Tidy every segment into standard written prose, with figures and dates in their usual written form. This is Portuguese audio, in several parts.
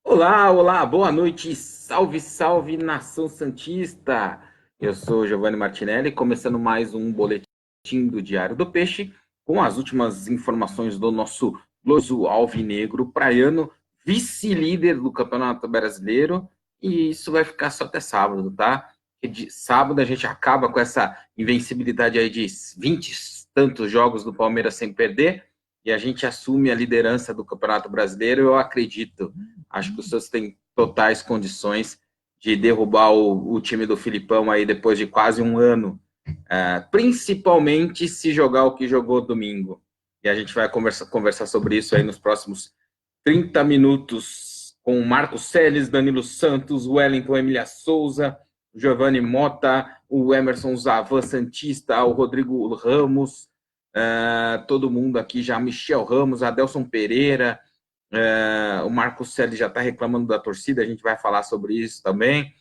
Olá, olá, boa noite, salve, salve, nação santista. Eu sou Giovanni Martinelli, começando mais um boletim do Diário do Peixe, com as últimas informações do nosso glorioso alvinegro praiano, vice-líder do Campeonato Brasileiro, e isso vai ficar só até sábado, tá? E de sábado a gente acaba com essa invencibilidade aí de 20 e tantos jogos do Palmeiras sem perder, e a gente assume a liderança do Campeonato Brasileiro. Eu acredito. Acho que o Santos tem totais condições de derrubar o time do Filipão aí depois de quase um ano, principalmente se jogar o que jogou domingo. E a gente vai conversar sobre isso aí nos próximos 30 minutos com o Marcos Seles, Danilo Santos, Wellington Emília Souza, Giovanni Mota, o Emerson Zavan Santista, o Rodrigo Ramos, todo mundo aqui já, Michel Ramos, Adelson Pereira, o Marcos Selle já está reclamando da torcida, a gente vai falar sobre isso também.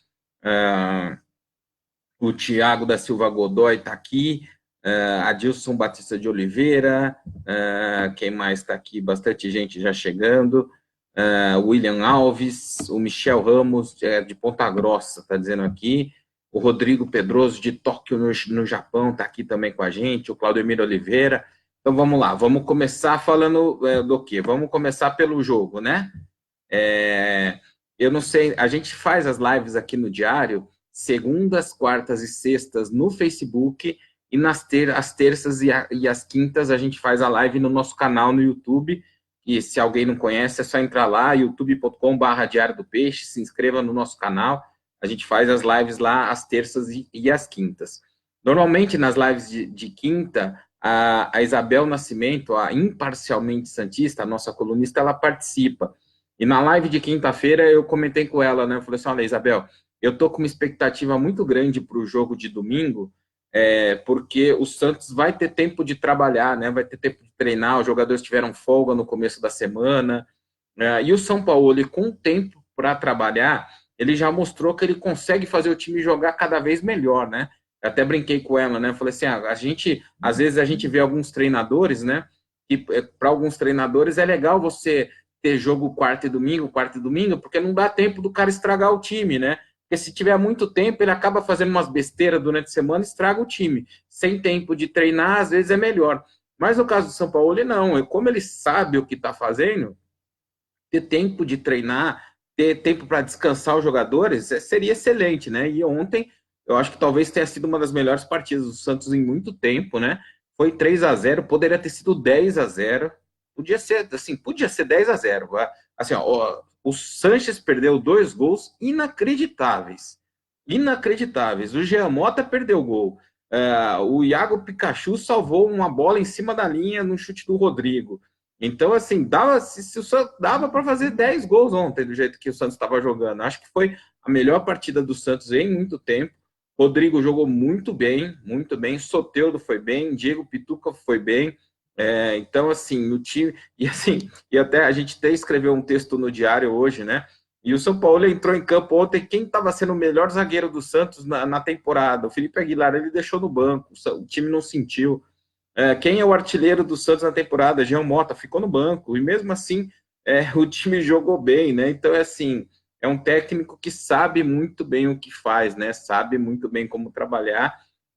O Tiago da Silva Godoy está aqui, Adilson Batista de Oliveira, quem mais está aqui? Bastante gente já chegando. William Alves, o Michel Ramos, de Ponta Grossa, está dizendo aqui. O Rodrigo Pedroso, de Tóquio, no Japão, está aqui também com a gente. O Claudemir Oliveira. Então vamos lá, vamos começar falando do quê? Vamos começar pelo jogo, né? Eu não sei, a gente faz as lives aqui no Diário, segundas, quartas e sextas no Facebook, e as terças e as quintas a gente faz a live no nosso canal no YouTube, e se alguém não conhece é só entrar lá, youtube.com/Diário do Peixe, se inscreva no nosso canal, a gente faz as lives lá às terças e às quintas. Normalmente nas lives de quinta, a Isabel Nascimento, a Imparcialmente Santista, a nossa colunista, ela participa. E na live de quinta-feira eu comentei com ela, né? Eu falei assim: olha, Isabel, eu tô com uma expectativa muito grande para o jogo de domingo, porque o Santos vai ter tempo de trabalhar, né? Vai ter tempo de treinar, os jogadores tiveram folga no começo da semana, e o São Paulo, ele, com tempo para trabalhar, ele já mostrou que ele consegue fazer o time jogar cada vez melhor, né? Eu até brinquei com ela, né? Eu falei assim: às vezes a gente vê alguns treinadores, né? Que para alguns treinadores é legal você ter jogo quarta e domingo, porque não dá tempo do cara estragar o time, né? Porque se tiver muito tempo, ele acaba fazendo umas besteiras durante a semana e estraga o time. Sem tempo de treinar, às vezes é melhor. Mas no caso do São Paulo, ele não. Como ele sabe o que está fazendo, ter tempo de treinar, ter tempo para descansar os jogadores, seria excelente, né? E ontem, eu acho que talvez tenha sido uma das melhores partidas do Santos em muito tempo, né? Foi 3-0, poderia ter sido 10-0, podia ser, assim, podia ser 10-0. Assim, ó, o Sanches perdeu dois gols inacreditáveis. Inacreditáveis. O Jean Mota perdeu o gol. O Iago Pikachu salvou uma bola em cima da linha no chute do Rodrigo. Então, assim, se o Santos dava para fazer 10 gols ontem, do jeito que o Santos estava jogando. Acho que foi a melhor partida do Santos em muito tempo. Rodrigo jogou muito bem, muito bem. Soteldo foi bem, Diego Pituca foi bem. Então, assim, o time. E assim, e até a gente até escreveu um texto no diário hoje, né? E o São Paulo entrou em campo ontem. Quem estava sendo o melhor zagueiro do Santos na temporada? O Felipe Aguilar, ele deixou no banco, o time não sentiu. Quem é o artilheiro do Santos na temporada? Jean Mota ficou no banco, e mesmo assim o time jogou bem, né? Então é assim, é um técnico que sabe muito bem o que faz, né? Sabe muito bem como trabalhar.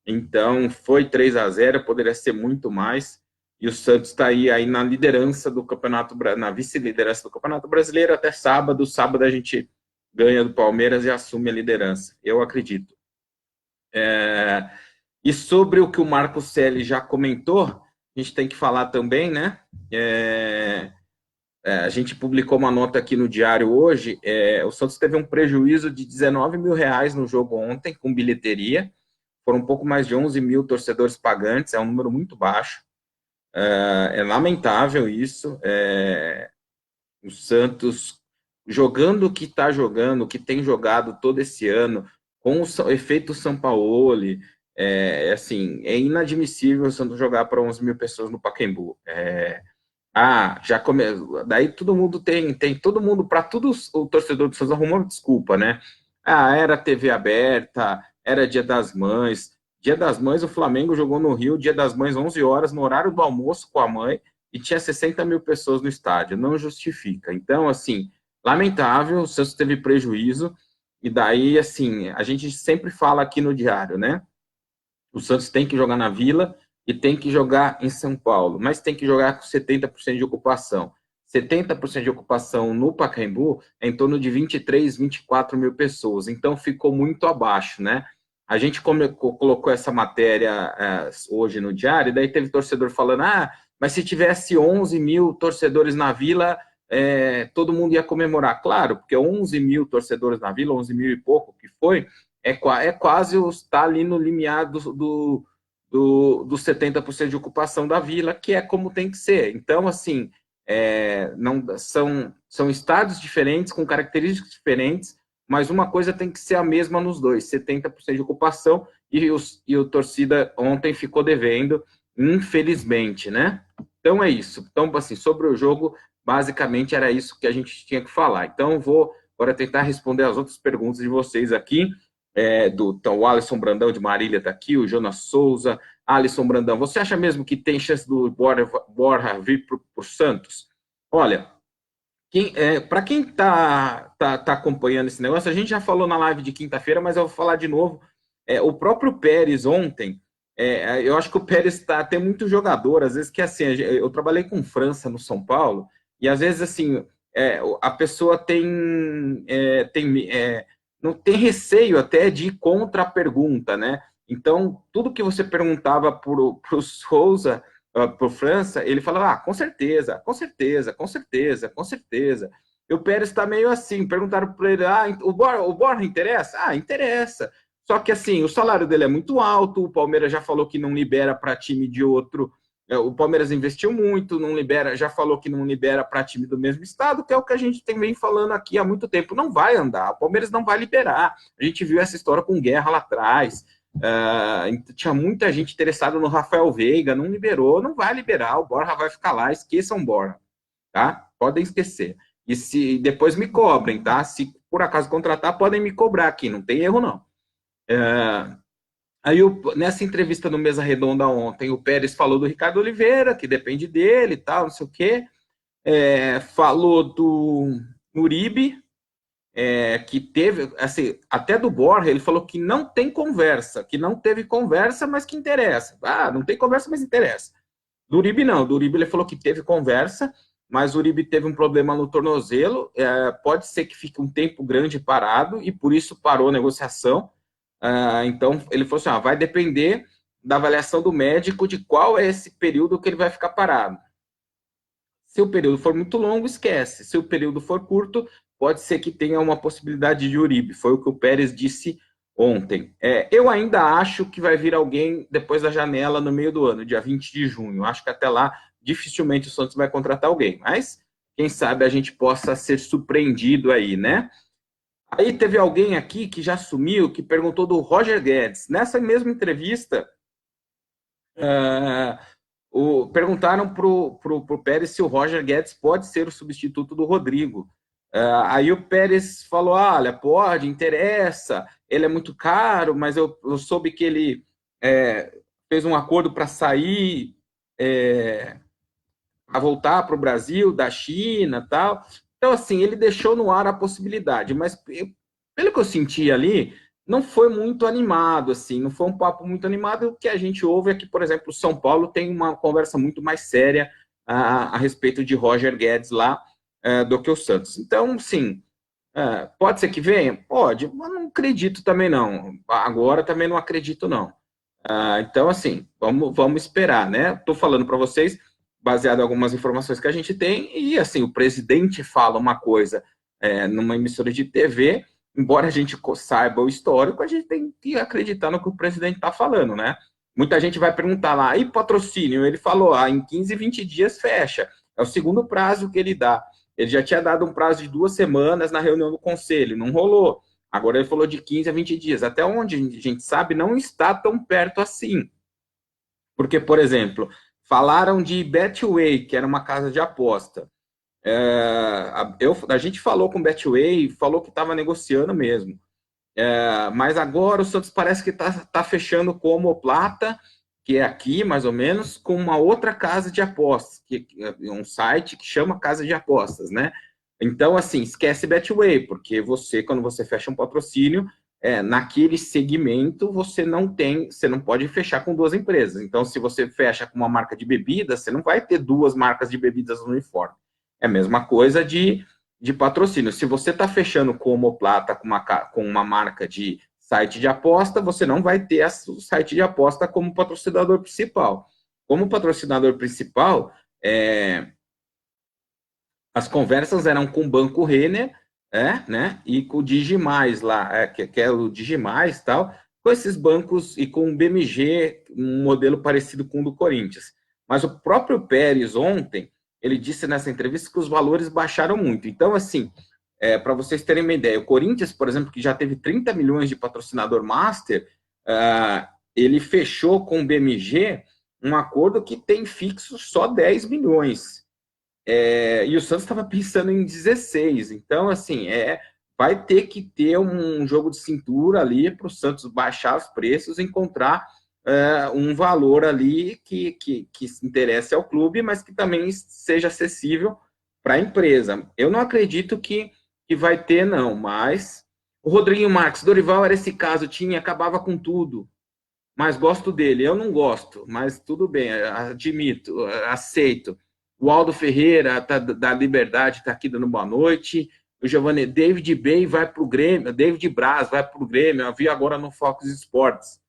Então foi 3-0, poderia ser muito mais. E o Santos está aí na liderança do campeonato, na vice-liderança do Campeonato Brasileiro até sábado. Sábado a gente ganha do Palmeiras e assume a liderança. Eu acredito. E sobre o que o Marco Celli já comentou, a gente tem que falar também, né? A gente publicou uma nota aqui no Diário hoje. O Santos teve um prejuízo de 19 mil reais no jogo ontem, com bilheteria. Foram um pouco mais de 11 mil torcedores pagantes, é um número muito baixo. É lamentável isso. O Santos jogando o que está jogando, o que tem jogado todo esse ano, com o efeito Sampaoli, assim, é inadmissível o Santos jogar para 11 mil pessoas no Pacaembu. Já come... Daí todo mundo tem todo mundo, para tudo o torcedor do Santos arrumou uma desculpa, né? Era TV aberta, era Dia das Mães. Dia das Mães, o Flamengo jogou no Rio, Dia das Mães, 11 horas, no horário do almoço com a mãe, e tinha 60 mil pessoas no estádio. Não justifica. Então, assim, lamentável, o Santos teve prejuízo, e daí, assim, a gente sempre fala aqui no Diário, né? O Santos tem que jogar na Vila e tem que jogar em São Paulo, mas tem que jogar com 70% de ocupação. 70% de ocupação no Pacaembu é em torno de 23, 24 mil pessoas, então ficou muito abaixo, né? A gente colocou essa matéria hoje no Diário, e daí teve torcedor falando, mas se tivesse 11 mil torcedores na Vila, todo mundo ia comemorar. Claro, porque 11 mil torcedores na Vila, 11 mil e pouco que foi, quase está ali no limiar dos 70% de ocupação da Vila, que é como tem que ser. Então, assim, não, são estádios diferentes, com características diferentes, mas uma coisa tem que ser a mesma nos dois, 70% de ocupação, e o torcida ontem ficou devendo, infelizmente, né? Então é isso. Então, assim, sobre o jogo, basicamente era isso que a gente tinha que falar. Então, vou agora tentar responder as outras perguntas de vocês aqui. Então, o Alisson Brandão de Marília está aqui, o Jonas Souza. Alisson Brandão, você acha mesmo que tem chance do Borja vir para o Santos? Olha, para quem está acompanhando esse negócio, a gente já falou na live de quinta-feira, mas eu vou falar de novo. O próprio Pérez ontem, eu acho que o Pérez tem muito jogador, às vezes que assim, eu trabalhei com França no São Paulo, e às vezes assim, a pessoa não tem receio até de ir contra a pergunta, né? Então, tudo que você perguntava para o Souza, para o França, ele falava, com certeza, com certeza, com certeza, com certeza. E o Pérez está meio assim, perguntaram para ele, o Borja interessa? Interessa. Só que assim, o salário dele é muito alto, o Palmeiras já falou que não libera para time de outro, o Palmeiras investiu muito, não libera, já falou que não libera para time do mesmo estado, que é o que a gente tem vem falando aqui há muito tempo. Não vai andar, o Palmeiras não vai liberar. A gente viu essa história com Guerra lá atrás. Tinha muita gente interessada no Rafael Veiga, não liberou, não vai liberar, o Borja vai ficar lá, esqueçam o Borja, tá? Podem esquecer. E se depois me cobrem, tá? Se por acaso contratar, podem me cobrar aqui, não tem erro não. Aí, nessa entrevista no Mesa Redonda ontem, o Pérez falou do Ricardo Oliveira, que depende dele e tal, não sei o quê. Falou do Uribe, que teve, assim, até do Borja, ele falou que não tem conversa, que não teve conversa, mas que interessa. Não tem conversa, mas interessa. Do Uribe, não. Do Uribe, ele falou que teve conversa, mas o Uribe teve um problema no tornozelo, pode ser que fique um tempo grande parado, e por isso parou a negociação. Então, ele falou assim, vai depender da avaliação do médico de qual é esse período que ele vai ficar parado. Se o período for muito longo, esquece. Se o período for curto, pode ser que tenha uma possibilidade de Uribe. Foi o que o Pérez disse ontem. Eu ainda acho que vai vir alguém depois da janela no meio do ano, dia 20 de junho. Acho que até lá, dificilmente o Santos vai contratar alguém. Mas, quem sabe a gente possa ser surpreendido aí, né? Aí teve alguém aqui que já sumiu, que perguntou do Roger Guedes. Nessa mesma entrevista, perguntaram para o Pérez se o Roger Guedes pode ser o substituto do Rodrigo. Aí o Pérez falou, olha, pode, interessa, ele é muito caro, mas eu soube que ele fez um acordo para sair, para voltar para o Brasil, da China e tal. Então, assim, ele deixou no ar a possibilidade, mas pelo que eu senti ali, não foi muito animado, assim, não foi um papo muito animado. O que a gente ouve é que, por exemplo, o São Paulo tem uma conversa muito mais séria a respeito de Roger Guedes lá do que o Santos. Então, sim, pode ser que venha? Pode, mas não acredito também não. Agora também não acredito não. Então, assim, vamos esperar, né? Estou falando para vocês baseado em algumas informações que a gente tem, e assim, o presidente fala uma coisa numa emissora de TV, embora a gente saiba o histórico, a gente tem que acreditar no que o presidente está falando, né? Muita gente vai perguntar lá, e patrocínio? Ele falou, em 15, 20 dias fecha. É o segundo prazo que ele dá. Ele já tinha dado um prazo de 2 semanas na reunião do conselho, não rolou. Agora ele falou de 15 a 20 dias. Até onde a gente sabe, não está tão perto assim. Porque, por exemplo, falaram de Betway, que era uma casa de aposta. A gente falou com Betway, falou que estava negociando mesmo. Mas agora o Santos parece que está fechando com a Omoplata, que é aqui, mais ou menos, com uma outra casa de apostas, um site que chama Casa de Apostas, né? Então, assim, esquece Betway, porque você, quando você fecha um patrocínio, naquele segmento, você não pode fechar com duas empresas. Então, se você fecha com uma marca de bebidas, você não vai ter duas marcas de bebidas no uniforme. É a mesma coisa de patrocínio. Se você está fechando com omoplata com uma marca de site de aposta, você não vai ter o site de aposta como patrocinador principal. Como patrocinador principal, as conversas eram com o Banco Renner, né, e com o Digimais lá, que é o Digimais e tal, com esses bancos e com o BMG, um modelo parecido com o do Corinthians. Mas o próprio Pérez ontem, ele disse nessa entrevista que os valores baixaram muito. Então, assim, para vocês terem uma ideia, o Corinthians, por exemplo, que já teve 30 milhões de patrocinador master, ele fechou com o BMG um acordo que tem fixo só 10 milhões. E o Santos estava pensando em 16. Então, assim, vai ter que ter um jogo de cintura ali para o Santos baixar os preços e encontrar um valor ali que se interesse ao clube, mas que também seja acessível para a empresa. Eu não acredito que vai ter, não, mas o Rodriguinho Marques, Dorival era esse caso, acabava com tudo, mas gosto dele. Eu não gosto, mas tudo bem, admito, aceito. O Aldo Ferreira da Liberdade está aqui dando boa noite. O Giovanni David Bey vai para o Grêmio, David Braz vai para o Grêmio, eu vi agora no Fox Sports.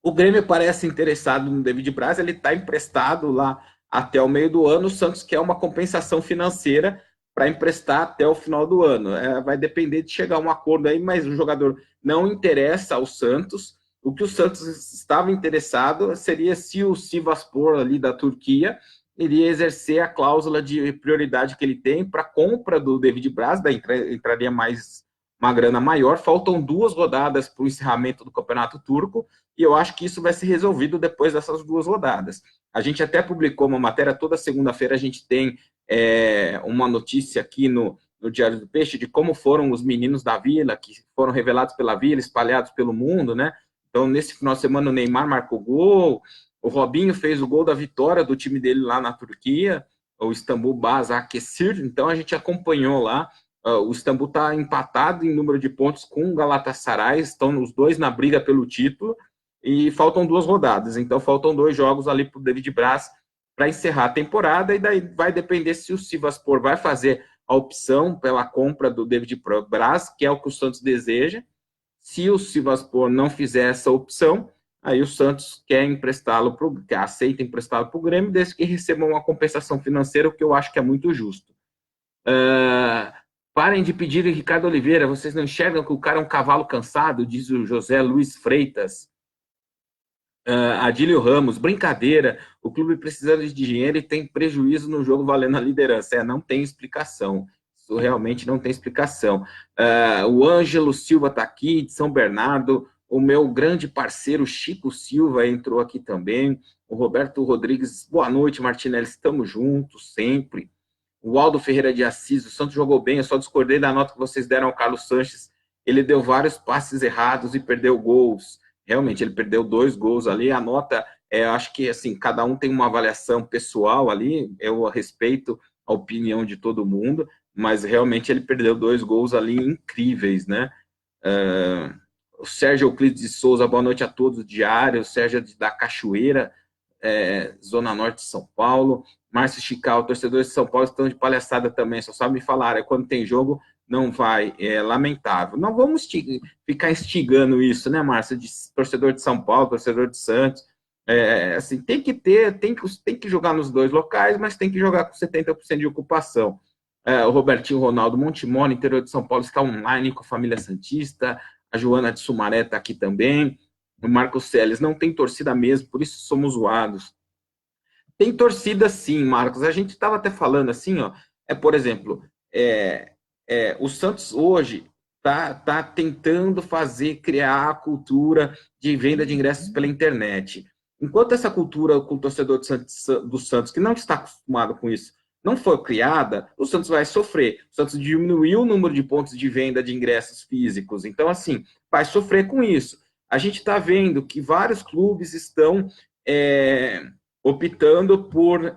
O Grêmio parece interessado no David Braz, ele está emprestado lá até o meio do ano. O Santos quer uma compensação financeira para emprestar até o final do ano. Vai depender de chegar a um acordo aí, mas o jogador não interessa ao Santos. O que o Santos estava interessado seria se o Sivasspor ali da Turquia iria exercer a cláusula de prioridade que ele tem para a compra do David Braz, daí entraria mais uma grana maior. Faltam 2 rodadas para o encerramento do Campeonato Turco e eu acho que isso vai ser resolvido depois dessas 2 rodadas. A gente até publicou uma matéria, toda segunda-feira a gente tem uma notícia aqui no Diário do Peixe de como foram os meninos da Vila, que foram revelados pela Vila, espalhados pelo mundo, né? Então, nesse final de semana, o Neymar marcou gol, o Robinho fez o gol da vitória do time dele lá na Turquia, o Istambul Basaksehir. Então, a gente acompanhou lá. O Istambul está empatado em número de pontos com o Galatasaray, estão os dois na briga pelo título, e faltam 2 rodadas. Então, faltam 2 jogos ali para o David Braz para encerrar a temporada, e daí vai depender se o Sivasspor vai fazer a opção pela compra do David Braz, que é o que o Santos deseja. Se o Sivasspor não fizer essa opção, aí o Santos quer emprestá-lo, aceita emprestá-lo para o Grêmio, desde que receba uma compensação financeira, o que eu acho que é muito justo. Parem de pedir Ricardo Oliveira, vocês não enxergam que o cara é um cavalo cansado, diz o José Luiz Freitas. Adílio Ramos, brincadeira, o clube precisando de dinheiro e tem prejuízo no jogo valendo a liderança. Não tem explicação. Isso realmente não tem explicação. O Ângelo Silva está aqui, de São Bernardo. O meu grande parceiro Chico Silva entrou aqui também. O Roberto Rodrigues, boa noite, Martinelli, estamos juntos sempre. O Aldo Ferreira de Assis, o Santos jogou bem, eu só discordei da nota que vocês deram ao Carlos Sanches. Ele deu vários passes errados e perdeu gols. Realmente, ele perdeu 2 gols ali. A nota, acho que assim, cada um tem uma avaliação pessoal ali. Eu respeito a opinião de todo mundo, mas realmente ele perdeu 2 gols ali incríveis, né? O Sérgio Euclides de Souza, boa noite a todos, diário. O Sérgio da Cachoeira, Zona Norte de São Paulo. Márcio Chical, torcedores de São Paulo estão de palhaçada também, só sabe me falar, quando tem jogo não vai, é lamentável. Não vamos ficar instigando isso, né, Márcio, de torcedor de São Paulo, torcedor de Santos, assim, tem que jogar nos 2 locais, mas tem que jogar com 70% de ocupação. O Robertinho Ronaldo Montemor, interior de São Paulo, está online com a família Santista, a Joana de Sumaré está aqui também, o Marcos Celes, não tem torcida mesmo, por isso somos zoados. Tem torcida sim, Marcos, a gente estava até falando assim, ó, por exemplo, o Santos hoje está tentando criar a cultura de venda de ingressos pela internet. Enquanto essa cultura com o torcedor do Santos, que não está acostumado com isso, não for criada, o Santos vai sofrer. O Santos diminuiu o número de pontos de venda de ingressos físicos. Então, assim, vai sofrer com isso. A gente está vendo que vários clubes estão optando por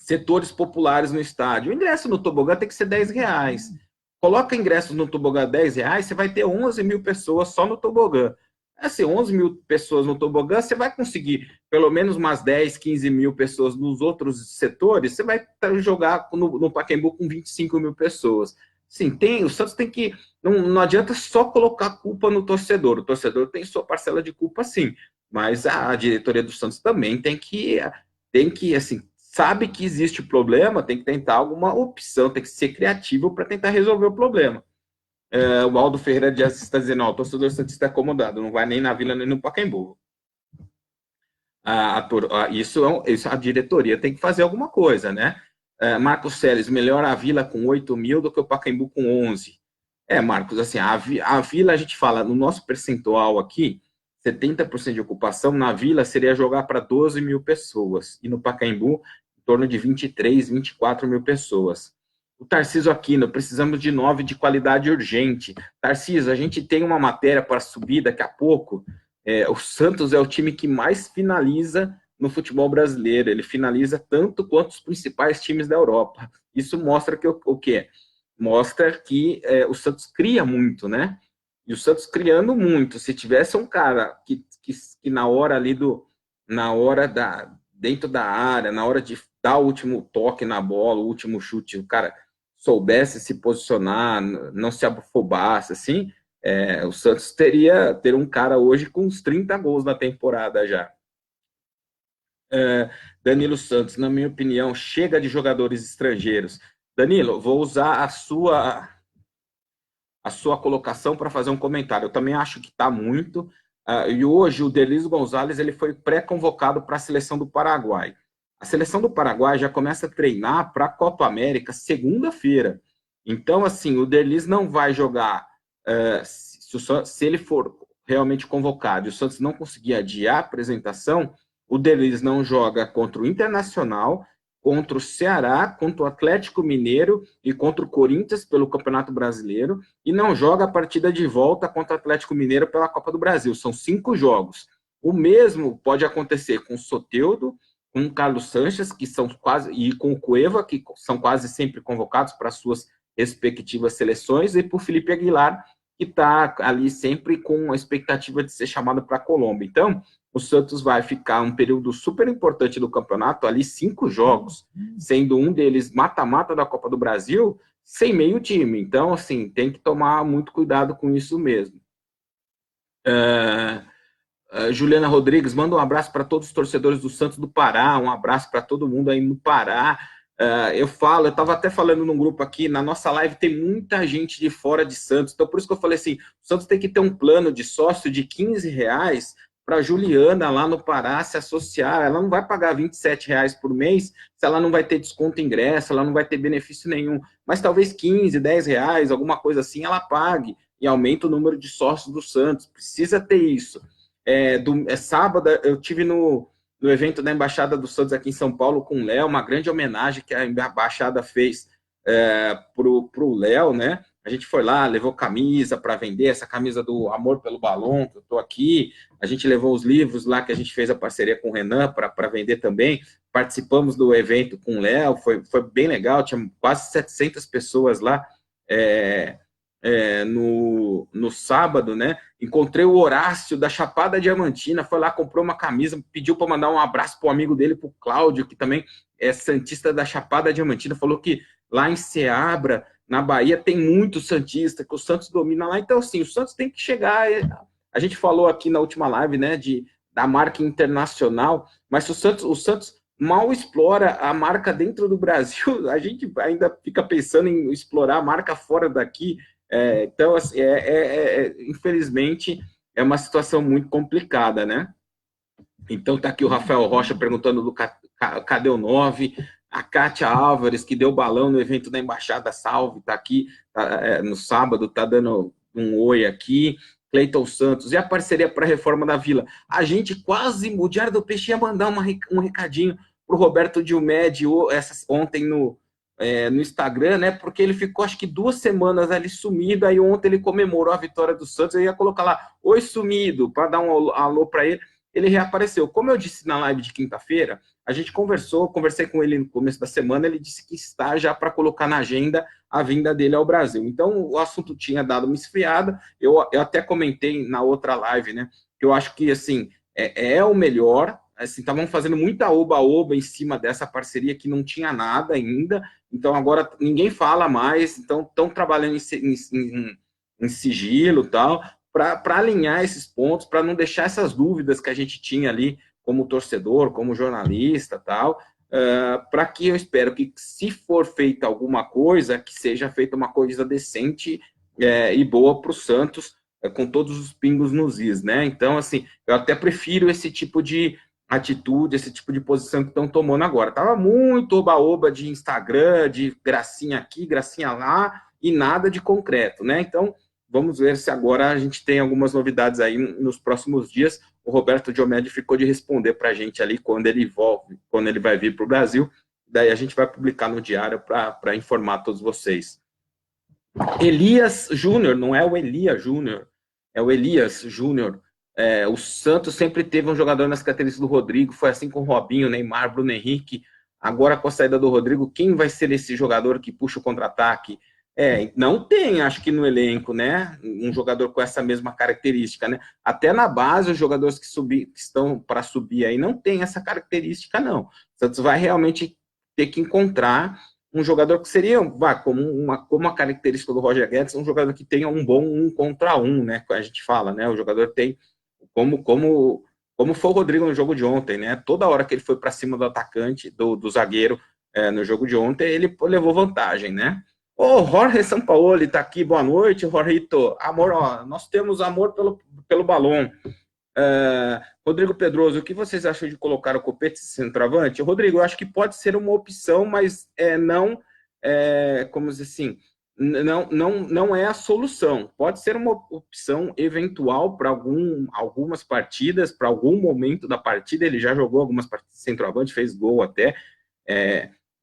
setores populares no estádio. O ingresso no tobogã tem que ser R$ 10. Coloca ingressos no tobogã R$ 10, você vai ter 11 mil pessoas só no tobogã. Assim, 11 mil pessoas no tobogã, você vai conseguir pelo menos umas 10, 15 mil pessoas nos outros setores, você vai jogar no Pacaembu com 25 mil pessoas. Sim, o Santos tem que... Não adianta só colocar culpa no torcedor. O torcedor tem sua parcela de culpa, sim. Mas a diretoria do Santos também tem que assim, sabe que existe problema, tem que tentar alguma opção, tem que ser criativo para tentar resolver o problema. O Aldo Ferreira de Assis está dizendo, o torcedor santista é acomodado, não vai nem na Vila nem no Pacaembu. Isso a diretoria tem que fazer alguma coisa, né? Marcos Seles, melhor a Vila com 8 mil do que o Pacaembu com 11. Marcos, assim, a Vila, a gente fala, no nosso percentual aqui, 70% de ocupação, na Vila seria jogar para 12 mil pessoas, e no Pacaembu, em torno de 23, 24 mil pessoas. O Tarcísio Aquino, precisamos de 9 de qualidade urgente. Tarcísio, a gente tem uma matéria para subir daqui a pouco. O Santos é o time que mais finaliza no futebol brasileiro. Ele finaliza tanto quanto os principais times da Europa. Isso mostra que o quê? Mostra que o Santos cria muito, né? E o Santos criando muito. Se tivesse um cara que na hora ali dentro da área, na hora de dar o último toque na bola, o último chute, o cara soubesse se posicionar, não se afobasse, assim, o Santos teria um cara hoje com uns 30 gols na temporada já. Danilo Santos, na minha opinião, chega de jogadores estrangeiros. Danilo, vou usar a sua colocação para fazer um comentário. Eu também acho que está muito. E hoje o Derlis Gonzalez ele foi pré-convocado para a seleção do Paraguai. A seleção do Paraguai já começa a treinar para a Copa América segunda-feira. Então, assim, o Derlis não vai jogar se ele for realmente convocado e o Santos não conseguir adiar a apresentação, o Derlis não joga contra o Internacional, contra o Ceará, contra o Atlético Mineiro e contra o Corinthians pelo Campeonato Brasileiro, e não joga a partida de volta contra o Atlético Mineiro pela Copa do Brasil. São 5 jogos. O mesmo pode acontecer com o Soteldo, com o Carlos Sanches, que são e com o Cueva, que são quase sempre convocados para suas respectivas seleções, e por Felipe Aguilar, que está ali sempre com a expectativa de ser chamado para a Colômbia. Então, o Santos vai ficar um período super importante do campeonato, ali 5 jogos, sendo um deles mata-mata da Copa do Brasil, sem meio time. Então, assim, tem que tomar muito cuidado com isso mesmo. Juliana Rodrigues, manda um abraço para todos os torcedores do Santos do Pará, um abraço para todo mundo aí no Pará. Eu estava até falando num grupo aqui, na nossa live tem muita gente de fora de Santos, então por isso que eu falei assim, o Santos tem que ter um plano de sócio de R$15 para a Juliana lá no Pará se associar. Ela não vai pagar R$27 por mês se ela não vai ter desconto em ingresso, ela não vai ter benefício nenhum, mas talvez 15, R$10, alguma coisa assim, ela pague e aumenta o número de sócios do Santos. Precisa ter isso. Sábado eu tive no evento da Embaixada do Santos aqui em São Paulo com o Léo, uma grande homenagem que a Embaixada fez para o Léo, né? A gente foi lá, levou camisa para vender, essa camisa do Amor pelo Balão, que eu estou aqui. A gente levou os livros lá que a gente fez a parceria com o Renan para vender também. Participamos do evento com o Léo, foi bem legal, tinha quase 700 pessoas lá no sábado, né? Encontrei o Horácio da Chapada Diamantina, foi lá, comprou uma camisa, pediu para mandar um abraço para o amigo dele, para o Cláudio, que também é santista da Chapada Diamantina, falou que lá em Ceabra, na Bahia, tem muito santista, que o Santos domina lá. Então, assim, o Santos tem que chegar... A gente falou aqui na última live, né, da marca internacional, mas o Santos mal explora a marca dentro do Brasil, a gente ainda fica pensando em explorar a marca fora daqui. Então, assim, infelizmente, é uma situação muito complicada, né? Então, tá aqui o Rafael Rocha perguntando cadê o 9? A Kátia Álvares, que deu balão no evento da Embaixada, salve, tá aqui no sábado, tá dando um oi aqui. Cleiton Santos, e a parceria para a reforma da Vila? A gente quase, o Diário do Peixe ia mandar um recadinho para o Roberto Dilmed ontem no Instagram, né? Porque ele ficou acho que 2 semanas ali sumido, aí ontem ele comemorou a vitória do Santos, eu ia colocar lá, oi sumido, para dar um alô para ele, ele reapareceu. Como eu disse na live de quinta-feira, a gente conversei com ele no começo da semana, ele disse que está já para colocar na agenda a vinda dele ao Brasil. Então, o assunto tinha dado uma esfriada, eu até comentei na outra live, né, que eu acho que, assim, é o melhor, assim, estavam fazendo muita oba-oba em cima dessa parceria que não tinha nada ainda, então agora ninguém fala mais, então estão trabalhando em sigilo e tal, para alinhar esses pontos, para não deixar essas dúvidas que a gente tinha ali como torcedor, como jornalista tal, para que eu espero que, se for feita alguma coisa, que seja feita uma coisa decente e boa para o Santos, com todos os pingos nos is, né? Então, assim, eu até prefiro esse tipo de atitude, esse tipo de posição que estão tomando agora. Tava muito oba-oba de Instagram, de gracinha aqui, gracinha lá, e nada de concreto, né? Então, vamos ver se agora a gente tem algumas novidades aí nos próximos dias. O Roberto Diomed ficou de responder para a gente ali quando ele volta, quando ele vai vir para o Brasil. Daí a gente vai publicar no diário para informar todos vocês. Elias Júnior, não é o Elia Júnior, é o Elias Júnior. O Santos sempre teve um jogador nas características do Rodrigo, foi assim com o Robinho, Neymar, Bruno Henrique. Agora, com a saída do Rodrigo, quem vai ser esse jogador que puxa o contra-ataque? Não tem, acho que no elenco, né, um jogador com essa mesma característica, né? Até na base, os jogadores que estão para subir aí não tem essa característica, não. O Santos vai realmente ter que encontrar um jogador que seria, como a característica do Roger Guedes, um jogador que tenha um bom 1 contra 1, né? Que a gente fala, né? O jogador tem, como foi o Rodrigo no jogo de ontem, né? Toda hora que ele foi para cima do atacante, do zagueiro, no jogo de ontem, ele levou vantagem, né? Ô, Jorge Sampaoli tá aqui, boa noite, Jorrito. Amor, ó, nós temos amor pelo balão. Rodrigo Pedroso, o que vocês acham de colocar o Copete centroavante? Rodrigo, eu acho que pode ser uma opção, mas não, como dizer assim, não é a solução. Pode ser uma opção eventual para algumas partidas, para algum momento da partida. Ele já jogou algumas partidas de centroavante, fez gol até.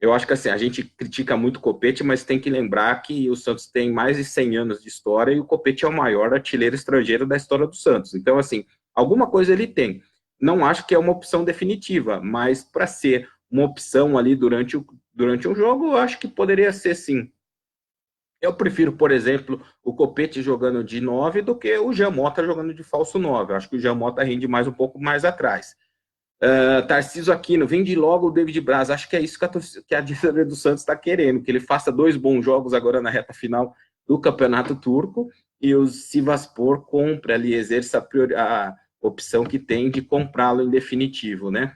Eu acho que assim, a gente critica muito o Copete, mas tem que lembrar que o Santos tem mais de 100 anos de história e o Copete é o maior artilheiro estrangeiro da história do Santos. Então, assim, alguma coisa ele tem. Não acho que é uma opção definitiva, mas para ser uma opção ali durante um jogo, eu acho que poderia ser sim. Eu prefiro, por exemplo, o Copete jogando de 9 do que o Jean Mota jogando de falso 9. Eu acho que o Jean Mota rende um pouco mais atrás. Tarcísio Aquino, vende logo o David Braz. Acho que é isso que a diretoria do Santos está querendo, que ele faça 2 bons jogos agora na reta final do Campeonato Turco e o Sivasspor compre ali, exerça a opção que tem de comprá-lo em definitivo, né?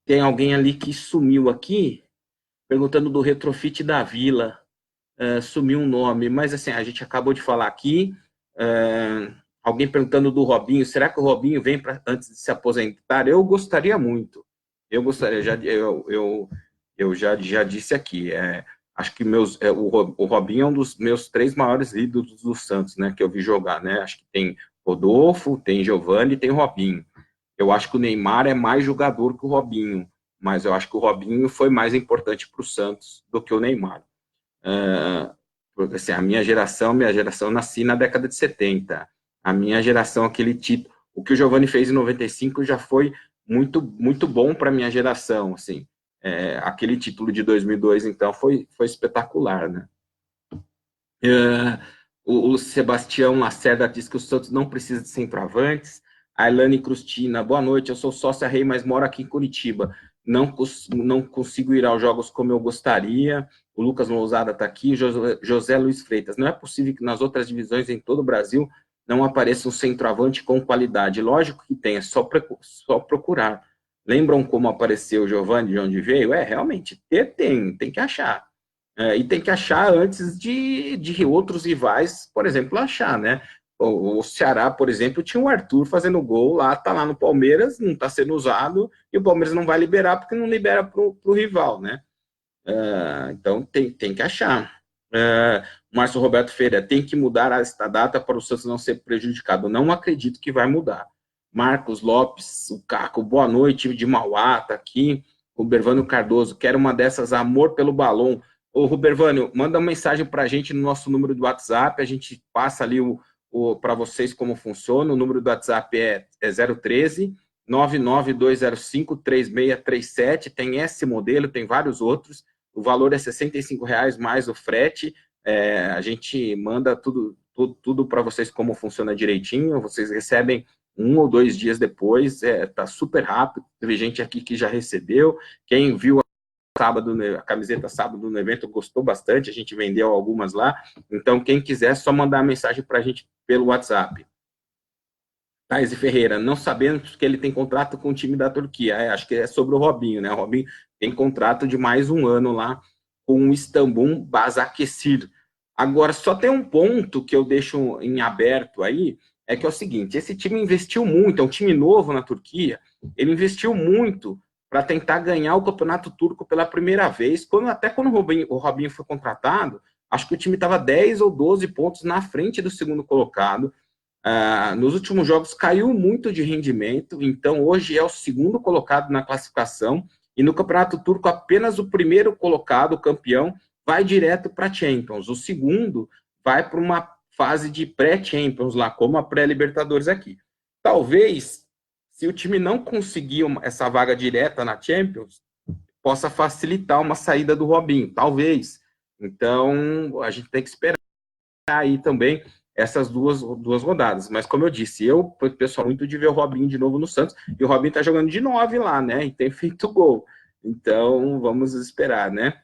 Tem alguém ali que sumiu aqui, perguntando do retrofit da Vila. Sumiu um nome, mas assim, a gente acabou de falar aqui. Alguém perguntando do Robinho, será que o Robinho vem antes de se aposentar? Eu gostaria muito. Eu gostaria, eu já disse aqui. Acho que o Robinho é um dos meus 3 maiores ídolos do Santos, né? Que eu vi jogar, né? Acho que tem Rodolfo, tem Giovani e tem Robinho. Eu acho que o Neymar é mais jogador que o Robinho, mas eu acho que o Robinho foi mais importante para o Santos do que o Neymar. Porque assim, a minha geração, nasci na década de 70. A minha geração, aquele título, o que o Giovani fez em 95 já foi muito, muito bom para a minha geração, assim. Aquele título de 2002, então, foi espetacular, né? O Sebastião Lacerda diz que o Santos não precisa de centroavantes. A Elane Crustina, boa noite, eu sou sócia Rei, mas moro aqui em Curitiba. Não consigo ir aos jogos como eu gostaria. O Lucas Lousada está aqui. José Luiz Freitas, não é possível que nas outras divisões em todo o Brasil não apareça um centroavante com qualidade. Lógico que tem, é só procurar. Lembram como apareceu o Giovani, de onde veio? Realmente, tem que achar. E tem que achar antes de outros rivais, por exemplo, achar, né? O Ceará, por exemplo, tinha o Arthur fazendo gol lá, tá lá no Palmeiras, não está sendo usado, e o Palmeiras não vai liberar porque não libera para o rival, né? Então tem que achar. Márcio Roberto Ferreira, tem que mudar esta data para o Santos não ser prejudicado. Não acredito que vai mudar. Marcos Lopes, o Caco, boa noite, de Mauá, tá aqui. Rubervânio Cardoso, quero uma dessas, amor pelo balão. Ô, Rubervânio, manda uma mensagem para a gente no nosso número do WhatsApp, a gente passa ali para vocês como funciona. O número do WhatsApp é 013 992053637. Tem esse modelo, tem vários outros. O valor é R$ 65,00 mais o frete. A gente manda tudo para vocês como funciona direitinho. Vocês recebem 1 ou 2 dias depois. Tá super rápido. Teve gente aqui que já recebeu. Quem viu a camiseta sábado no evento gostou bastante. A gente vendeu algumas lá. Então, quem quiser, é só mandar mensagem para a gente pelo WhatsApp. Thais Ferreira, não sabemos que ele tem contrato com o time da Turquia. Acho que é sobre o Robinho, né? O Robinho tem contrato de mais 1 ano lá com o Istambul Basaksehir. Agora, só tem um ponto que eu deixo em aberto aí, é que é o seguinte, esse time investiu muito, é um time novo na Turquia, ele investiu muito para tentar ganhar o Campeonato Turco pela primeira vez, até quando o Robinho foi contratado, acho que o time estava 10 ou 12 pontos na frente do segundo colocado. Nos últimos jogos caiu muito de rendimento, então hoje é o segundo colocado na classificação, e no Campeonato Turco apenas o primeiro colocado, o campeão, vai direto para a Champions, o segundo vai para uma fase de pré-Champions lá, como a pré-Libertadores aqui. Talvez, se o time não conseguir essa vaga direta na Champions, possa facilitar uma saída do Robinho, talvez. Então, a gente tem que esperar aí também essas duas rodadas. Mas, como eu disse, eu, pessoal, muito de ver o Robinho de novo no Santos, e o Robinho tá jogando de 9 lá, né? E tem feito gol. Então, vamos esperar, né?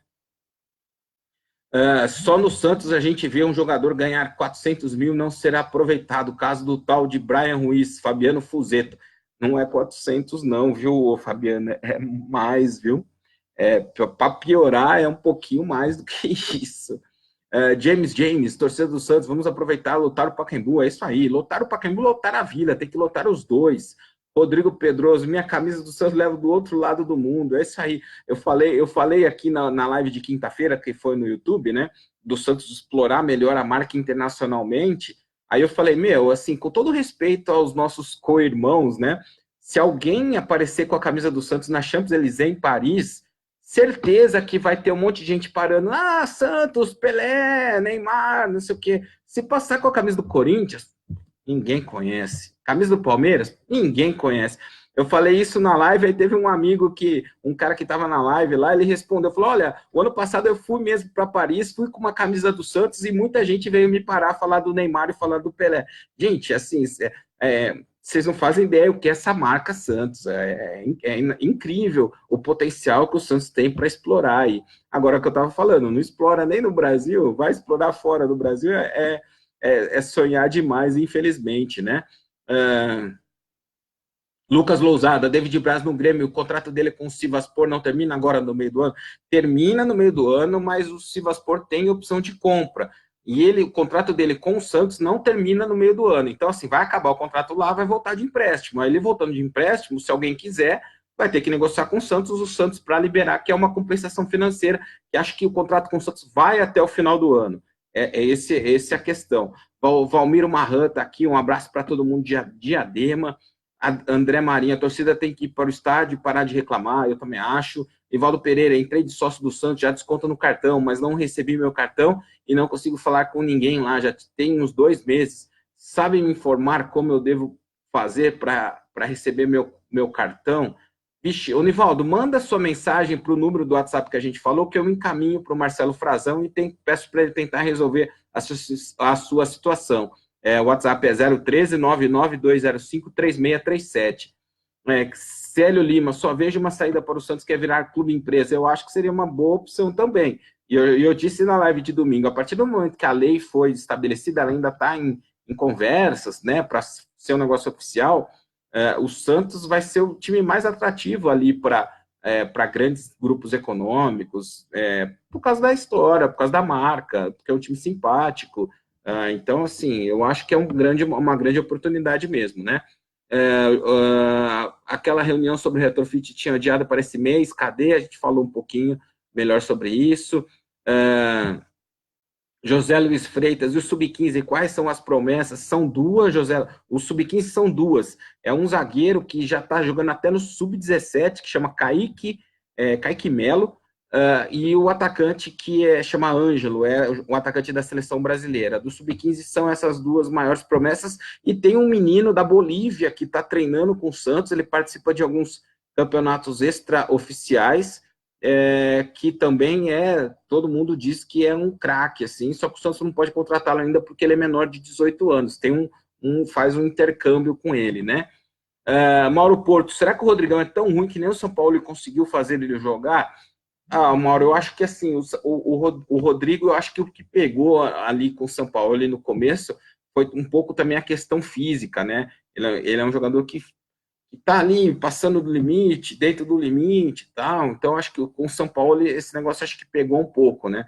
Só no Santos a gente vê um jogador ganhar 400 mil não ser aproveitado. O caso do tal de Brian Ruiz, Fabiano Fuzeto. Não é 400 não, viu, Fabiano? É mais, viu? Para piorar, é um pouquinho mais do que isso. James, torcedor do Santos, vamos aproveitar, lotar o Pacaembu, é isso aí, lotar o Pacaembu, lotar a Vila, tem que lotar os dois. Rodrigo Pedroso, minha camisa do Santos leva do outro lado do mundo, é isso aí. Eu falei aqui na live de quinta-feira, que foi no YouTube, né, do Santos explorar melhor a marca internacionalmente, aí eu falei, assim, com todo respeito aos nossos co-irmãos, né, se alguém aparecer com a camisa do Santos na Champs-Élysées em Paris, certeza que vai ter um monte de gente parando. Santos, Pelé, Neymar, não sei o quê. Se passar com a camisa do Corinthians, ninguém conhece. Camisa do Palmeiras, ninguém conhece. Eu falei isso na live, aí teve um cara que estava na live lá, ele respondeu, falou, olha, o ano passado eu fui mesmo para Paris, fui com uma camisa do Santos e muita gente veio me parar, falar do Neymar e falar do Pelé. Gente, assim, vocês não fazem ideia o que é essa marca Santos. É incrível o potencial que o Santos tem para explorar aí. Agora, o que eu estava falando, não explora nem no Brasil, vai explorar fora do Brasil, sonhar demais, infelizmente, né? Lucas Lousada, David Braz no Grêmio, o contrato dele com o Sivasspor não termina agora no meio do ano? Termina no meio do ano, mas o Sivasspor tem opção de compra. E o contrato dele com o Santos não termina no meio do ano. Então, assim, vai acabar o contrato lá, vai voltar de empréstimo. Aí ele voltando de empréstimo, se alguém quiser, vai ter que negociar com o Santos para liberar, que é uma compensação financeira, que acho que o contrato com o Santos vai até o final do ano. Essa a questão. Valmiro Marran está aqui, um abraço para todo mundo de Diadema. André Marinha, a torcida tem que ir para o estádio e parar de reclamar, eu também acho. Ivaldo Pereira, entrei de sócio do Santos, já desconta no cartão, mas não recebi meu cartão e não consigo falar com ninguém lá, já tem uns 2 meses. Sabem me informar como eu devo fazer para receber meu cartão? Vixe, ô Nivaldo, manda sua mensagem para o número do WhatsApp que a gente falou, que eu encaminho para o Marcelo Frazão e peço para ele tentar resolver a sua situação. O WhatsApp é 013 99205 3637. Célio Lima, só vejo uma saída para o Santos que é virar clube empresa. Eu acho que seria uma boa opção também. E eu disse na live de domingo, a partir do momento que a lei foi estabelecida, ela ainda está em conversas, né, para ser um negócio oficial, o Santos vai ser o time mais atrativo ali para grandes grupos econômicos, por causa da história, por causa da marca, porque é um time simpático. Então, assim, eu acho que é uma grande oportunidade mesmo, né? Aquela reunião sobre retrofit tinha adiado para esse mês, cadê? A gente falou um pouquinho melhor sobre isso. José Luiz Freitas, e o Sub-15, quais são as promessas? São 2, José. O Sub-15 são 2. É um zagueiro que já está jogando até no Sub-17, que chama Kaique Melo. e o atacante que chama Ângelo, é o atacante da seleção brasileira. Do Sub-15 são essas duas maiores promessas, e tem um menino da Bolívia que está treinando com o Santos, ele participa de alguns campeonatos extraoficiais, que também todo mundo diz que é um craque, assim, só que o Santos não pode contratá-lo ainda porque ele é menor de 18 anos, faz um intercâmbio com ele, né? Mauro Porto, será que o Rodrigão é tão ruim que nem o São Paulo conseguiu fazer ele jogar? Mauro, eu acho que assim, o Rodrigo, eu acho que o que pegou ali com o São Paulo ali no começo foi um pouco também a questão física, né? Ele é um jogador que tá ali passando do limite, dentro do limite e tal, então acho que com o São Paulo esse negócio acho que pegou um pouco, né?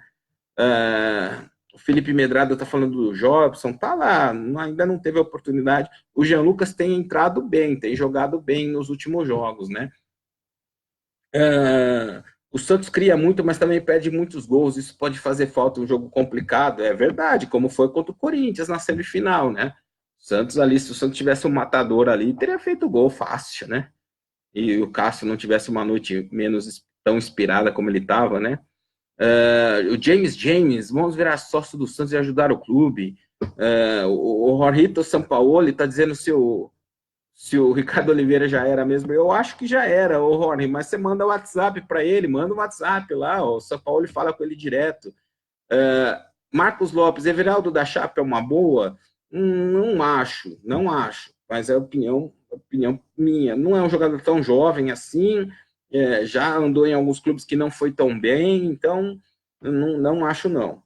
O Felipe Medrado tá falando do Jobson, tá lá, ainda não teve a oportunidade. O Jean Lucas tem entrado bem, tem jogado bem nos últimos jogos, né? O Santos cria muito, mas também perde muitos gols. Isso pode fazer falta em um jogo complicado. É verdade, como foi contra o Corinthians na semifinal, né? O Santos ali, se o Santos tivesse um matador ali, teria feito gol fácil, né? E o Cássio não tivesse uma noite menos tão inspirada como ele estava, né? O James, vamos virar sócio do Santos e ajudar o clube. O Jorrito Sampaoli está dizendo se o Ricardo Oliveira já era mesmo. Eu acho que já era, o Jorge, mas você manda o WhatsApp para ele, manda um WhatsApp lá, o São Paulo fala com ele direto. Marcos Lopes, Everaldo da Chape é uma boa? Não acho, mas é opinião minha. Não é um jogador tão jovem assim, já andou em alguns clubes que não foi tão bem, então não acho não.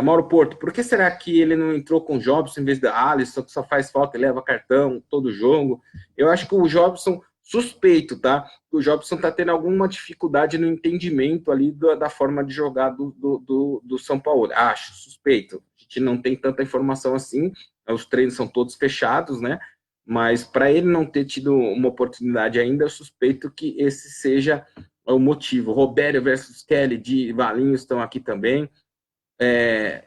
Mauro Porto, por que será que ele não entrou com o Jobson em vez da Alisson, que só faz falta e leva cartão todo jogo? Eu acho que o Jobson, suspeito, tá? O Jobson tá tendo alguma dificuldade no entendimento ali da forma de jogar do São Paulo. Acho, suspeito. A gente não tem tanta informação assim, os treinos são todos fechados, né? Mas para ele não ter tido uma oportunidade ainda, eu suspeito que esse seja o motivo. Robério versus Kelly de Valinhos estão aqui também.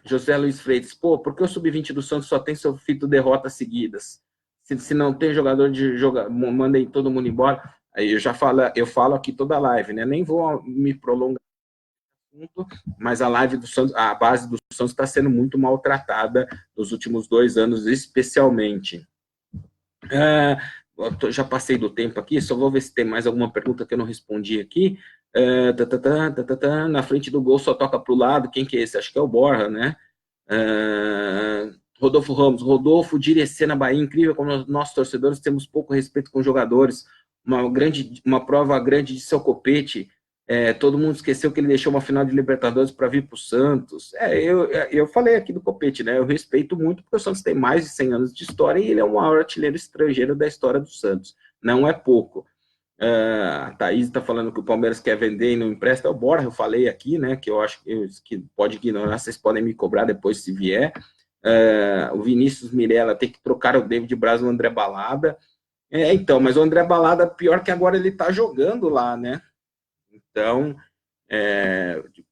José Luiz Freitas, por que o Sub-20 do Santos só tem sofrido derrotas seguidas? Se não tem jogador de jogar, mandem todo mundo embora. Aí eu falo aqui toda a live, né? Nem vou me prolongar, mas a live do Santos, a base do Santos está sendo muito maltratada nos últimos 2 anos, especialmente. Já passei do tempo aqui, só vou ver se tem mais alguma pergunta que eu não respondi aqui. Na frente do gol só toca para o lado, quem que é esse? Acho que é o Borja, né? Rodolfo Ramos, Rodolfo Direcê na Bahia, incrível como nós torcedores temos pouco respeito com os jogadores, uma prova grande de seu copete, todo mundo esqueceu que ele deixou uma final de Libertadores para vir para o Santos. Eu falei aqui do copete, né? Eu respeito muito porque o Santos tem mais de 100 anos de história e ele é o maior artilheiro estrangeiro da história do Santos. Não é pouco. A Thaís está falando que o Palmeiras quer vender e não empresta. O Borja, eu falei aqui, né? Que eu acho que pode ignorar, vocês podem me cobrar depois se vier. O Vinícius Mirella tem que trocar o David Braz no André Balada. Então, mas o André Balada, pior que agora ele está jogando lá, né? Então,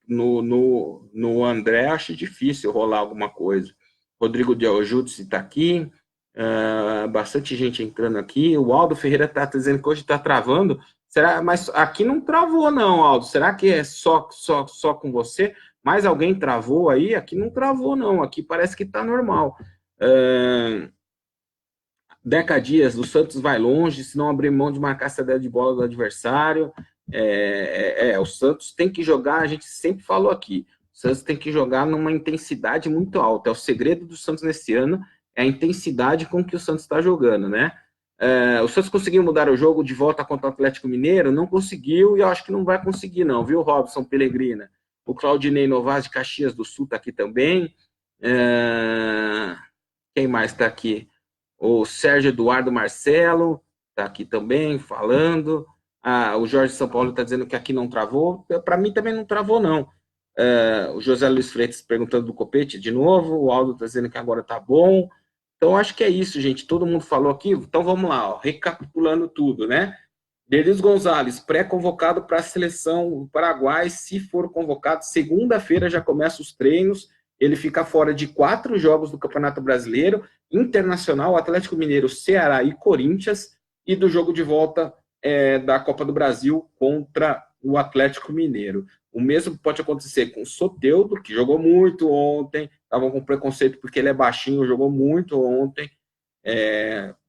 no André, acho difícil rolar alguma coisa. Rodrigo de Aljutsi está aqui. Bastante gente entrando aqui. O Aldo Ferreira está dizendo que hoje está travando. Mas aqui não travou, não, Aldo. Será que é só com você? Mais alguém travou aí? Aqui não travou, não. Aqui parece que está normal. Deca Dias, o Santos vai longe, se não abrir mão de marcar a saída de bola do adversário. O Santos tem que jogar, a gente sempre falou aqui, o Santos tem que jogar numa intensidade muito alta. É o segredo do Santos nesse ano, é a intensidade com que o Santos está jogando, né? O Santos conseguiu mudar o jogo de volta contra o Atlético Mineiro? Não conseguiu, e eu acho que não vai conseguir, não, viu, Robson Pellegrina? O Claudinei Novas de Caxias do Sul está aqui também. Quem mais está aqui? O Sérgio Eduardo Marcelo está aqui também falando. O Jorge São Paulo está dizendo que aqui não travou. Para mim também não travou, não. O José Luiz Freitas perguntando do copete de novo. O Aldo está dizendo que agora está bom. Então, acho que é isso, gente. Todo mundo falou aqui. Então, vamos lá. Recapitulando tudo, né? Denis Gonzalez, pré-convocado para a seleção do Paraguai. Se for convocado, segunda-feira já começa os treinos. Ele fica fora de 4 jogos do Campeonato Brasileiro, Internacional, Atlético Mineiro, Ceará e Corinthians, e do jogo de volta da Copa do Brasil contra o Atlético Mineiro. O mesmo pode acontecer com o Soteldo, que jogou muito ontem, estava com preconceito porque ele é baixinho, jogou muito ontem.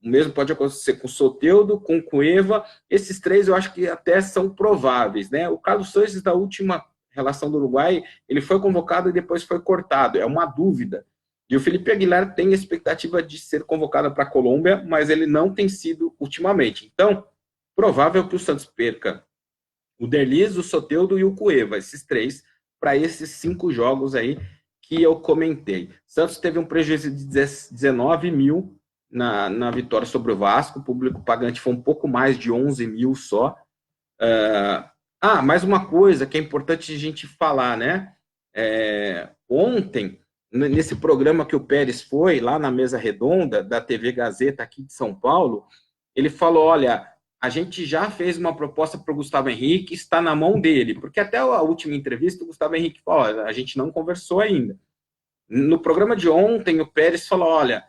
O mesmo pode acontecer com o Soteldo, com o Cueva. Esses três eu acho que até são prováveis, né? O Carlos Sanches, da última relação do Uruguai, ele foi convocado e depois foi cortado. É uma dúvida. E o Felipe Aguilar tem a expectativa de ser convocado para a Colômbia, mas ele não tem sido ultimamente. Então, provável que o Santos perca o Derlis, o Soteldo e o Cueva, esses três, para esses 5 jogos aí que eu comentei. Santos teve um prejuízo de 19 mil na vitória sobre o Vasco, o público pagante foi um pouco mais de 11 mil só. Mais uma coisa que é importante a gente falar, né? Ontem, nesse programa que o Pérez foi, lá na mesa redonda da TV Gazeta aqui de São Paulo, ele falou, olha, a gente já fez uma proposta para o Gustavo Henrique, está na mão dele, porque até a última entrevista o Gustavo Henrique falou, olha, a gente não conversou ainda. No programa de ontem, o Pérez falou, olha,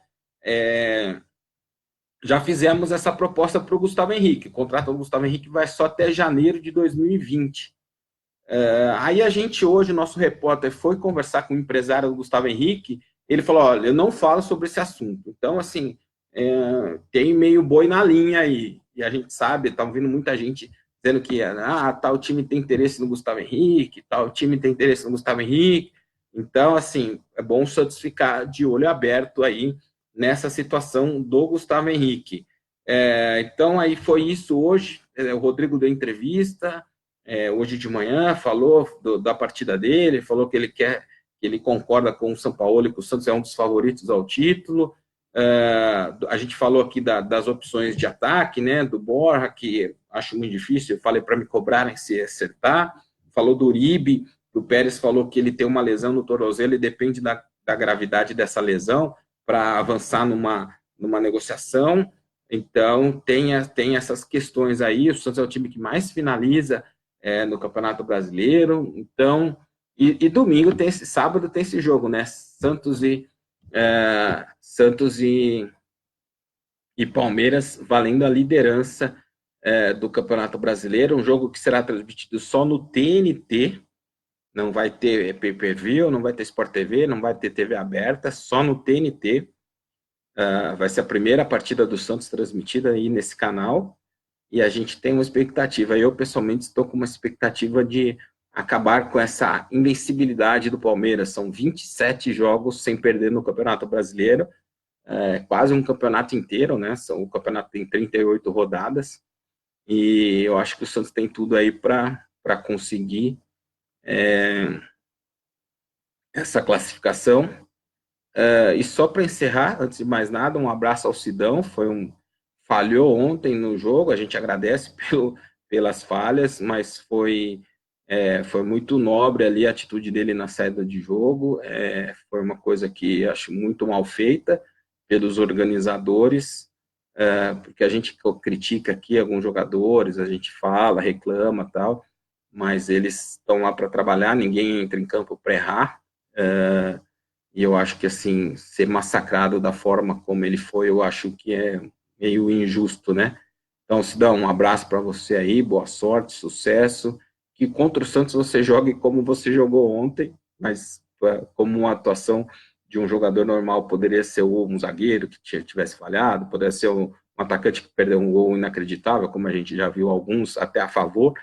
já fizemos essa proposta para o Gustavo Henrique, o contrato do Gustavo Henrique vai só até janeiro de 2020. Aí a gente hoje, o nosso repórter foi conversar com o empresário do Gustavo Henrique, ele falou, olha, eu não falo sobre esse assunto. Então, assim, tem meio boi na linha aí, e a gente sabe, está ouvindo muita gente dizendo que tal time tem interesse no Gustavo Henrique, tal time tem interesse no Gustavo Henrique. Então, assim, é bom o Santos ficar de olho aberto aí nessa situação do Gustavo Henrique. Então, aí foi isso hoje, o Rodrigo deu entrevista, hoje de manhã, falou da partida dele, falou que ele concorda com o Sampaoli, que o Santos é um dos favoritos ao título. A gente falou aqui das opções de ataque, né, do Borja, que acho muito difícil, eu falei para me cobrarem se acertar. Falou do Uribe, o Pérez falou que ele tem uma lesão no tornozelo e depende da gravidade dessa lesão para avançar numa negociação. Então, tem essas questões aí. O Santos é o time que mais finaliza no Campeonato Brasileiro. Então, e domingo sábado tem esse jogo, né? Santos e Palmeiras valendo a liderança do Campeonato Brasileiro, um jogo que será transmitido só no TNT, não vai ter pay-per-view, não vai ter Sport TV, não vai ter TV aberta, só no TNT. Vai ser a primeira partida do Santos transmitida aí nesse canal, e a gente tem uma expectativa, eu pessoalmente estou com uma expectativa de acabar com essa invencibilidade do Palmeiras. São 27 jogos sem perder no Campeonato Brasileiro, quase um campeonato inteiro, né? O campeonato tem 38 rodadas, e eu acho que o Santos tem tudo aí para conseguir essa classificação. E só para encerrar, antes de mais nada, um abraço ao Sidão, falhou ontem no jogo, a gente agradece pelas falhas, mas foi muito nobre ali a atitude dele na saída de jogo, foi uma coisa que acho muito mal feita pelos organizadores, porque a gente critica aqui alguns jogadores, a gente fala, reclama tal, mas eles estão lá para trabalhar, ninguém entra em campo para errar, e eu acho que, assim, ser massacrado da forma como ele foi, eu acho que é meio injusto, né? Então, Sidão, um abraço para você aí, boa sorte, sucesso, que contra o Santos você jogue como você jogou ontem, mas como uma atuação de um jogador normal, poderia ser um zagueiro que tivesse falhado, poderia ser um atacante que perdeu um gol inacreditável, como a gente já viu alguns até a favor,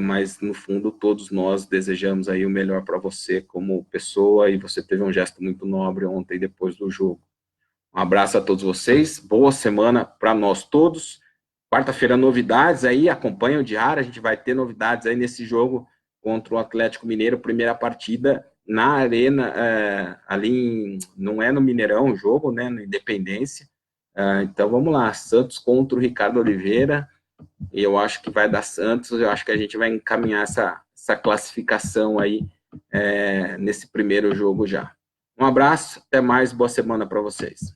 mas no fundo todos nós desejamos aí o melhor para você como pessoa, e você teve um gesto muito nobre ontem depois do jogo. Um abraço a todos vocês, boa semana para nós todos. Quarta-feira novidades aí, acompanha o diário, a gente vai ter novidades aí nesse jogo contra o Atlético Mineiro, primeira partida na arena, não é no Mineirão o jogo, né, na Independência. Então vamos lá, Santos contra o Ricardo Oliveira, e eu acho que vai dar Santos, eu acho que a gente vai encaminhar essa classificação aí nesse primeiro jogo já. Um abraço, até mais, boa semana para vocês.